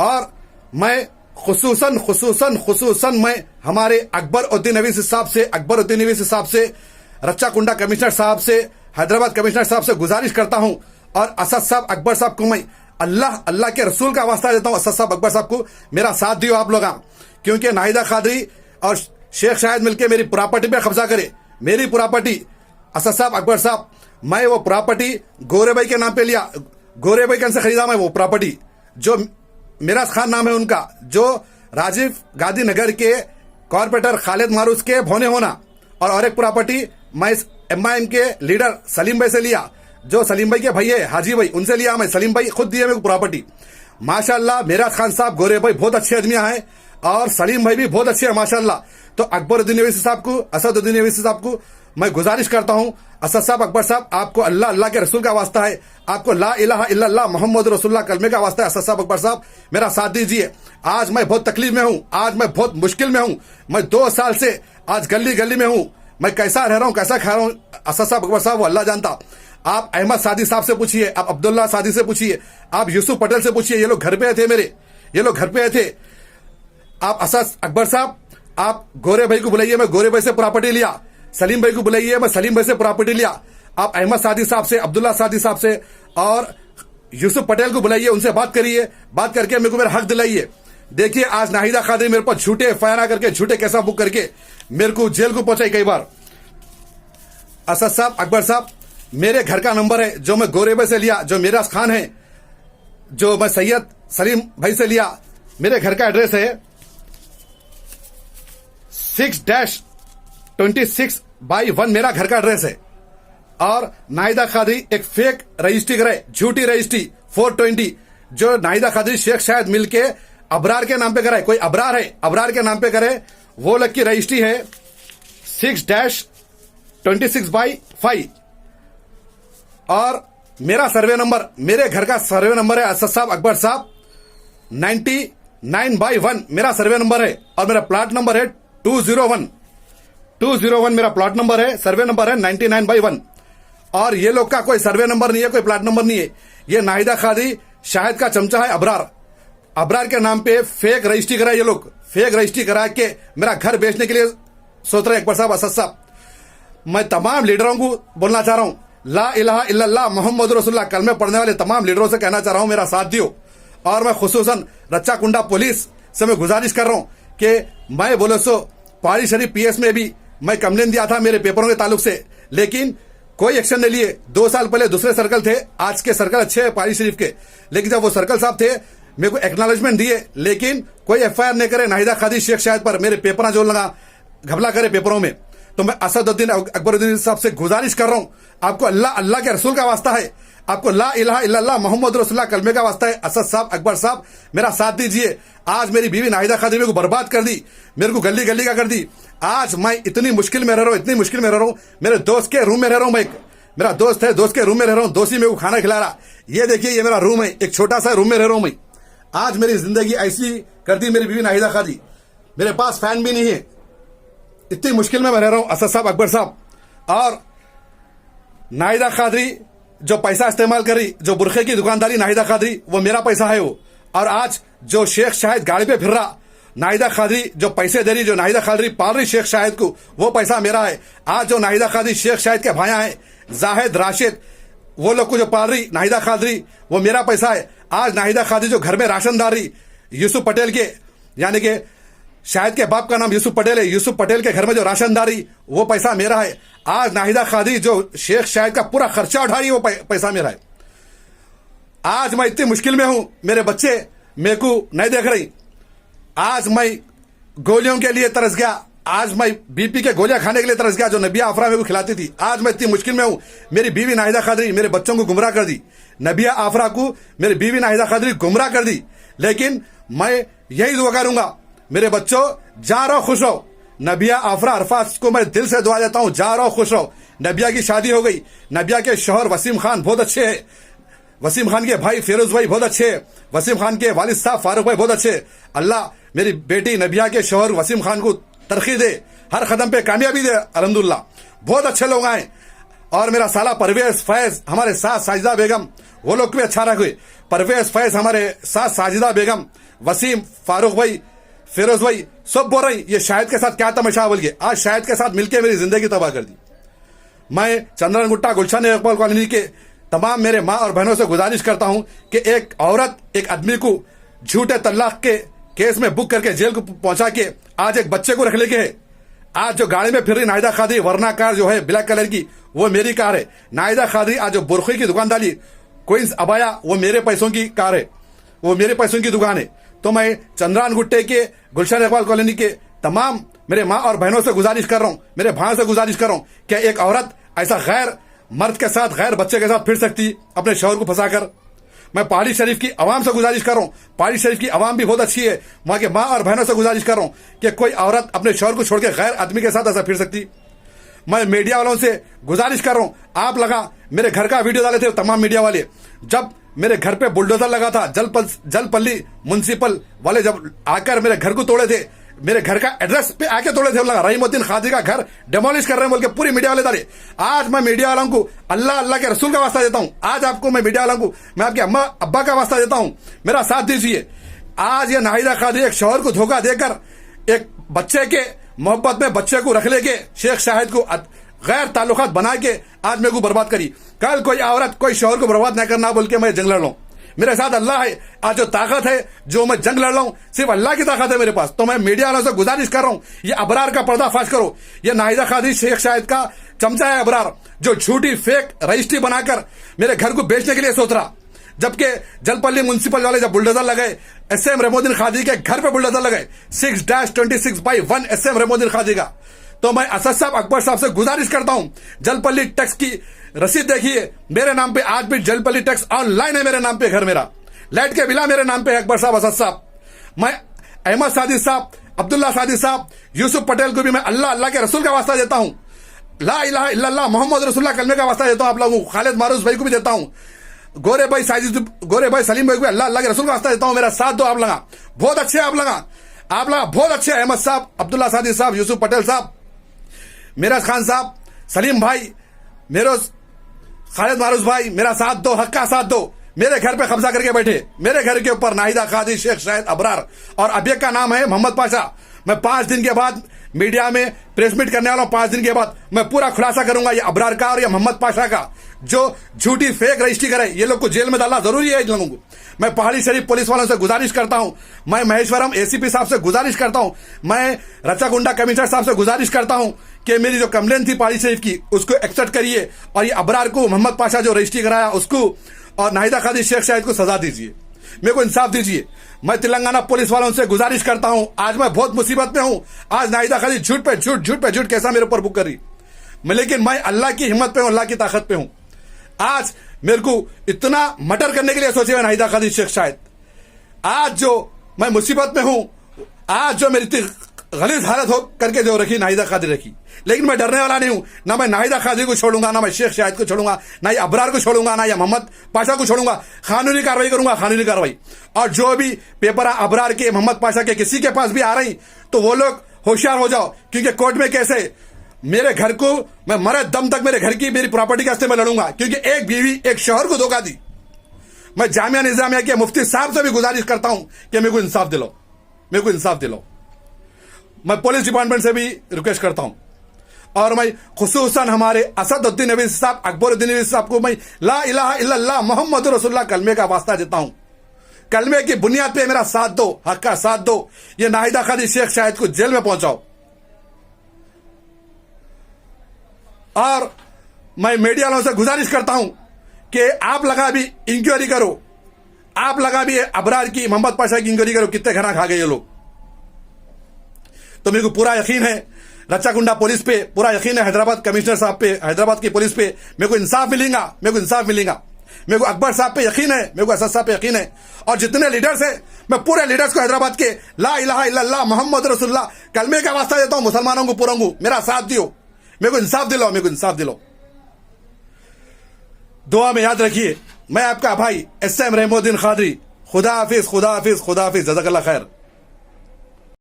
और मैं खुसूसन मैं हमारे अकबरुद्दीन अवीसी साहब से रच्चा कुंडा कमिश्नर साहब से, हैदराबाद कमिश्नर साहब से गुजारिश करता हूं और असद साहब अकबर साहब को मैं अल्लाह के रसूल का वास्ता देता हूं, असद साहब अकबर साहब को मेरा साथ दियो आप लोग, क्योंकि नाहिदा कादरी और शेख शाहिद मिलके मेरी प्रॉपर्टी पे कब्जा करे। मेरी प्रॉपर्टी असद साहब अकबर साहब, मैं वो प्रॉपर्टी गोरे भाई के नाम पे लिया, गोरे भाई के से खरीदा मैं वो प्रॉपर्टी, जो मिराज खान नाम है उनका, जो राजीव गांधी नगर के कॉर्पोरेटर खालिद मारूफ के भोने होना, और एक प्रॉपर्टी मैं MIM के लीडर सलीम भाई से लिया, जो सलीम भाई के भाई है हाजी भाई, उनसे लिया मैं, सलीम भाई खुद दिए मेरे को प्रॉपर्टी। माशाल्लाह मिराज खान साहब, गोरे भाई बहुत अच्छे आदमी हैं और सलीम भाई भी बहुत अच्छे हैं माशाल्लाह। तो अकबरुद्दीन अवीसी साहब को, असदुद्दीन अवीसी साहब को मैं गुजारिश करता हूं, असद साहब अकबर साहब, आपको अल्लाह के रसूल का वास्ता है, आपको ला इलाहा इल्लल्लाह मोहम्मद रसूलुल्लाह कलमे का वास्ता है, असद साहब अकबर साहब मेरा साथ दीजिए। आज मैं बहुत तकलीफ में हूं, आज मैं बहुत मुश्किल में हूं, मैं 2 साल से आज गली गली में हूं, मैं कैसा रह रहा हूं, कैसा खा रहा हूं, असद साहब अकबर साहब वो अल्लाह जानता। आप अहमद सादी साहब से पूछिए, आप अब्दुल्ला सादी से पूछिए, आप यूसुफ पटेल से पूछिए, ये लोग घर पे थे मेरे, ये लोग घर पे थे। आप असद अकबर साहब, आप गोरे भाई को बुलाइए, मैं गोरे भाई से प्रॉपर्टी लिया, सलीम भाई को बुलाइए, मैं सलीम भाई से प्रॉपर्टी लिया, आप अहमद सादी साहब से, अब्दुल्ला सादी साहब से और यूसुफ पटेल को बुलाइए, उनसे बात करिए, बात करके मेरे को मेरा हक दिलाइए। देखिए आज नाहिदा कादरी मेरे पर झूठे FIR करके, झूठे केसा बुक करके मेरे को जेल को पहुंचाई कई बार। असद साहब अकबर साहब, मेरे घर का नंबर है जो मैं गोरे भाई से लिया, जो मिराज खान है, जो मैं सैयद सलीम भाई से लिया, मेरे घर का एड्रेस है 6-26/1 मेरा घर का एड्रेस है। और नाहिदा कादरी एक फेक रजिस्ट्री करे, झूठी रजिस्ट्री 420, जो नाहिदा कादरी शेख शायद मिलके अबरार के नाम पे कराए, कोई अबरार है, अबरार के नाम पे करे, वो लग की रजिस्ट्री है 6-26/5। और मेरा सर्वे नंबर, मेरे घर का सर्वे नंबर है असद साहब अकबर साहब 99/1 मेरा सर्वे नंबर है, और मेरा प्लॉट नंबर है 201 मेरा प्लॉट नंबर है, सर्वे नंबर है 99/1। और ये लोग का कोई सर्वे नंबर नहीं है, कोई प्लॉट नंबर नहीं है, ये नाहिदा कादरी शाहिद का चमचा है अबरार के नाम पे फेक रजिस्ट्री कराए, ये लोग फेक रजिस्ट्री करा के मेरा घर बेचने के लिए सोच रहे हैं अकबर साहब, असद साहब। मैं तमाम लीडरों को बोलना चाह रहा हूं, ला इलाहा इल्लल्लाह मोहम्मद रसूलुल्लाह कलमे पढ़ने वाले तमाम लीडरों से कहना चाह रहा हूं मेरा साथ दियो। और मैं खुसूसन रच्चा कुंडा पुलिस से मैं गुजारिश कर रहा हूं कि मैं बोले सो पहाड़ी शरीफ PS में भी मैं कंप्लेन दिया था मेरे पेपरों के ताल्लुक से, लेकिन कोई एक्शन नहीं लिए। 2 साल पहले दूसरे सर्कल थे, आज के सर्कल अच्छे हैं पहाड़ी शरीफ के, लेकिन जब वो सर्कल साहब थे मेरे को एक्नॉलेजमेंट दिए, लेकिन कोई FIR नहीं करे नाहिदा कादरी शेख शाहिद पर, मेरे पेपर जो लगा घबला करे पेपरों में। तो मैं असदुद्दीन अकबरुद्दीन साहब से गुजारिश कर रहा हूं, आपको अल्लाह के रसूल का वास्ता है, आपको ला इलाहा इल्लल्लाह मोहम्मद रसूलुल्लाह कलमे का वास्ता है, असद साहब अकबर साहब मेरा साथ दीजिए। आज मेरी बीवी नाहिदा कादरी मेरे को बर्बाद कर दी, मेरे को गली गली का कर दी। आज मैं इतनी मुश्किल में रह रहा हूं, इतनी मुश्किल में रह रहा हूं, मेरे दोस्त के रूम में रह रहा हूं, मैं मेरा दोस्त है, दोस्त के रूम में रह रहा हूं, दोस्त ही मेरे को खाना खिला रहा। ये देखिए ये मेरा रूम है, एक छोटा सा रूम में रह रहा हूं मैं। आज मेरी जिंदगी ऐसी कर दी मेरी बीवी नाहिदा कादरी, मेरे पास फैन भी नहीं है, इतनी मुश्किल में मैं रह रहा हूं असद साहब अकबर साहब। और नाहिदा कादरी जो पैसा इस्तेमाल करी, जो बुरखे की दुकानदारी नाहिदा कादरी, वो मेरा पैसा है वो। और आज जो शेख शाहिद गाड़ी पे फिर रहा, नाहिदा कादरी जो पैसे दे रही, जो नाहिदा कादरी पाल रही शेख शाहिद को, वो पैसा मेरा है। आज जो नाहिदा कादरी शेख शाहिद के भाया है जाहिद राशिद, वो लोग को जो पाल रही नाहिदा कादरी, वो मेरा पैसा है। आज नाहिदा कादरी जो घर में राशनदारी यूसुफ पटेल के, यानी कि शाहिद के बाप का नाम यूसुफ पटेल है, यूसुफ पटेल के घर में जो राशनदारी, वो पैसा मेरा है। आज नाहिदा कादरी जो शेख शाहिद का पूरा खर्चा उठा रही है, वो पैसा मेरा है। आज मैं इतनी मुश्किल में हूं, मेरे बच्चे मेरे को नहीं देख रही। आज मैं गोलियों के लिए तरस गया, आज मैं BP के गोलियां खाने के लिए तरस गया जो नबिया आफरा मेरे को खिलाती थी। आज मैं इतनी मुश्किल में हूं, मेरी बीवी नाहिदा कादरी मेरे बच्चों को गुमराह कर दी, नबिया आफरा को मेरी बीवी नाहिदा कादरी गुमराह कर दी। लेकिन मैं यही दुआ करूंगा, मेरे बच्चों जा रहो खुश रहो, नबिया आफरा अरफात को मैं दिल से दुआ देता हूं, जा रहो खुश रहो। नबिया की शादी हो गई, नबिया के शौहर वसीम खान बहुत अच्छे हैं, वसीम खान के भाई फिरोज भाई बहुत अच्छे हैं, वसीम खान के वालिद साहब फारूक भाई बहुत अच्छे। अल्लाह मेरी बेटी नबिया के शौहर वसीम खान को तरक्की दे, हर कदम पे कामयाबी दे, अल्हम्दुलिल्लाह बहुत अच्छे लोग आए। और मेरा साला परवेज फैज, हमारे सास साजिदा बेगम, वो लोग भी अच्छा रखे। परवेज फैज हमारे सास साजिदा बेगम, वसीम, फारूक भाई, फिरोज भाई सब बोल रहे ये शाहिद के साथ क्या तमाशा बोल के। आज शाहिद के साथ मिलकर मेरी जिंदगी तबाह कर दी। मैं चंद्रन गुट्टा गुलशन इकबाल कॉलोनी के तमाम मेरे माँ और बहनों से गुजारिश करता हूं कि एक औरत एक आदमी को झूठे तलाक के केस में बुक करके जेल को पहुंचा के आज एक बच्चे को रख लेके है। आज जो गाड़ी में फिर रही नाहिदा खादी वरना कार जो है ब्लैक कलर की, वो मेरी कार है। नाहिदा खादी आज जो बुरखी की दुकान डाली क्वींस अबाया, वो मेरे पैसों की कार है, वो मेरे पैसों की दुकान है। तो मैं चंद्रान गुट्टे के गुलशन इकबाल कॉलोनी के तमाम मेरे माँ और बहनों से गुजारिश कर रहा हूँ, मेरे भाइयों से गुजारिश कर रहा हूँ कि एक औरत ऐसा गैर मर्द के साथ गैर बच्चे के साथ फिर सकती अपने शौहर को फंसाकर। मैं पहाड़ी शरीफ की आवाम से गुजारिश कर रहा हूँ, पहाड़ी शरीफ की आवाम भी बहुत अच्छी है, वहां के माँ और बहनों से गुजारिश कर रहा हूँ कि कोई औरत अपने शौहर को छोड़ के गैर आदमी के साथ ऐसा फिर सकती। मैं मीडिया वालों से गुजारिश कर रहा हूँ, आप लगा मेरे घर का वीडियो डाले थे तमाम मीडिया वाले, जब मेरे घर पे बुलडोजर लगा था, जलपल्ली म्युनिसिपल वाले जब आकर मेरे घर को तोड़े थे, मेरे घर का एड्रेस पे आके तोड़े थे, लगा रहीमुद्दीन खादी का घर डेमोलिश कर रहे हैं बोल के पूरी मीडिया वाले डाले। आज मैं मीडिया वालों को अल्लाह अल्लाह के रसूल का वास्ता देता हूं, आज आपको मैं मीडिया वालों को मैं आपके अम्मा अब्बा का वास्ता देता हूं, मेरा साथ दीजिए। आज ये नाहिदा खादी एक शौहर को धोखा देकर एक बच्चे के मोहब्बत में बच्चे को रख लेके शेख शाहिद को गैर ताल्लुकात बना के आज मेरे को बर्बाद करी। कल कोई औरत कोई शौहर को बर्बाद न करना बोल के मैं जंग लड़ लूं, मेरे साथ अल्लाह है। आज जो ताकत है जो मैं जंग लड़ रहा हूं सिर्फ अल्लाह की ताकत है मेरे पास। तो मैं मीडिया वालों से गुजारिश कर रहा हूं, ये अबरार का पर्दाफाश करो। ये नाहिदा खादी शेख शाहिद का चमचा है अबरार, जो झूठी फेक रजिस्ट्री बनाकर मेरे घर को बेचने के लिए सोच रहा। जबकि जलपल्ली म्युनिसिपल वाले जब बुलडोजर लगाए एसएम रहीमुद्दीन खादी के घर पे बुलडोजर लगाए 6-26/1 एसएम रहीमुद्दीन खादी का। तो मैं असद साहब अकबर साहब से गुजारिश करता हूं, जलपल्ली टैक्स की रसीद देखिए मेरे नाम पे, आज भी जलपल्ली टैक्स ऑनलाइन है मेरे नाम पे, घर मेरा लाइट के बिला मेरे नाम पे है अकबर साहब, असद साहब। मैं अहमद सादी साहब, अब्दुल्ला सादी साहब, यूसुफ पटेल को भी मैं अल्लाह अल्लाह के रसूल का वास्ता देता हूं, ला इलाहा इल्लल्लाह मोहम्मद रसूलुल्लाह कलमे का वास्ता देता हूं आप लोगों को। खालिद मारूफ भाई को भी देता हूं, गोरे भाई सलीम भाई को अल्लाह अल्लाह के रसूल का वास्ता देता हूं। मेरा साथ दो आप लगा, बहुत अच्छे आप लगा बहुत अच्छे। अहमद साहब, अब्दुल्ला सादी साहब, यूसुफ पटेल साहब, मिराज खान साहब, सलीम भाई, खालिद मारूफ भाई, मेरा साथ दो, हक का साथ दो। मेरे घर पे कब्जा करके बैठे, मेरे घर के ऊपर नाहिदा खादी शेख शाहिद अबरार और अब का नाम है मोहम्मद पाशा। मैं 5 दिन के बाद मीडिया में प्रेस मीट करने वाला हूं, 5 दिन के बाद मैं पूरा खुलासा करूंगा ये अबरार का और ये मोहम्मद पाशा का जो झूठी फेक रजिस्ट्री करे। ये लोग को जेल में डालना जरूरी है इन लोगों को। मैं पहाड़ी शरीफ पुलिस वालों से गुजारिश करता हूं, मैं महेश्वरम एसीपी साहब से गुजारिश करता हूं, मैं रचागुंडा कमिश्नर साहब से गुजारिश करता हूं कि मेरी जो कंप्लेन थी पहाड़ी शरीफ की उसको एक्सेप्ट करिए और ये अबरार को मोहम्मद पाशा जो रजिस्ट्री कराया उसको और नाहिदा खादी शेख शाहिद को सजा दीजिए, मेरे को इंसाफ दीजिए। मैं तेलंगाना पुलिस वालों से गुजारिश करता हूं, आज मैं बहुत मुसीबत में हूं। आज नाहिदा खादी झूठ पे झूठ कैसा मेरे ऊपर बुक कर रही, लेकिन मैं अल्लाह की हिम्मत पे हूं, अल्लाह की ताकत पे हूं। आज मेरे को इतना मर्डर करने के लिए सोचे हुए नाहिदा खादी शेख शाहिद, आज जो मैं मुसीबत में हूं, आज जो मेरी इतनी गलीज हालत हो करके जो रखी नाहिदा खादी रखी, लेकिन मैं डरने वाला नहीं हूं। ना मैं नाहिदा खादी को छोड़ूंगा, ना मैं शेख शाहिद को छोड़ूंगा, ना ये अबरार को छोड़ूंगा, ना ये मोहम्मद पाशा को छोड़ूंगा। कानूनी कार्रवाई करूंगा, कानूनी कार्रवाई। और जो भी पेपर अबरार के मोहम्मद पाशा के किसी के पास भी आ रही तो वो लोग होशियार हो जाओ, क्योंकि कोर्ट में कैसे मेरे घर को मैं मरे दम तक मेरे घर की मेरी प्रॉपर्टी के वास्ते मैं लड़ूंगा, क्योंकि एक बीवी एक शौहर को धोखा दी। मैं जामिया निजामिया के मुफ्ती साहब से भी गुजारिश करता हूं कि मेरे को इंसाफ दिलाओ, मेरे को इंसाफ दिलाओ। मैं पुलिस डिपार्टमेंट से भी रिक्वेस्ट करता हूं और मैं खुसूसन हमारे असदुद्दीन नबी साहब, अकबरुद्दीन नबी साहब को मैं ला इलाहा इल्लल्लाह मोहम्मद रसूलुल्लाह कलमे का वास्ता देता हूं। कलमे की बुनियाद पे मेरा साथ दो, हक का साथ दो। ये नाहिदा खादी शेख शाहिद को जेल में पहुंचाओ। और मैं मीडिया वालों से गुजारिश करता हूं कि आप लगा भी इंक्वायरी करो, आप लगा भी अबरार की मोहम्मद पाशा की इंक्वायरी करो, कितने खाना खा गए ये लोग। तो मेरे को पूरा यकीन है रचाकुंडा पुलिस पे, पूरा यकीन है हैदराबाद कमिश्नर साहब पे, हैदराबाद की पुलिस पे मेरे को इंसाफ मिलेगा, मेरे को इंसाफ मिलेगा। मेरे को अकबर साहब पे यकीन है, मेरे को असद साहब पे यकीन है, और जितने लीडर्स हैं मैं पूरे लीडर्स को हैदराबाद के ला इलाहा इल्लल्लाह मोहम्मद रसूलुल्लाह कलमे का वास्ता देता हूं, मुसलमानों को पूरा को मेरा साथ दियो, मेरे को इंसाफ दिलाओ, मेरे को इंसाफ दिलाओ। दुआ में याद रखिए, मैं आपका भाई एसएम रहीमुद्दीन खादी। खुदा हाफिज, खुदा हाफिज, खुदा हाफिज, जज़ाकल्लाह खैर।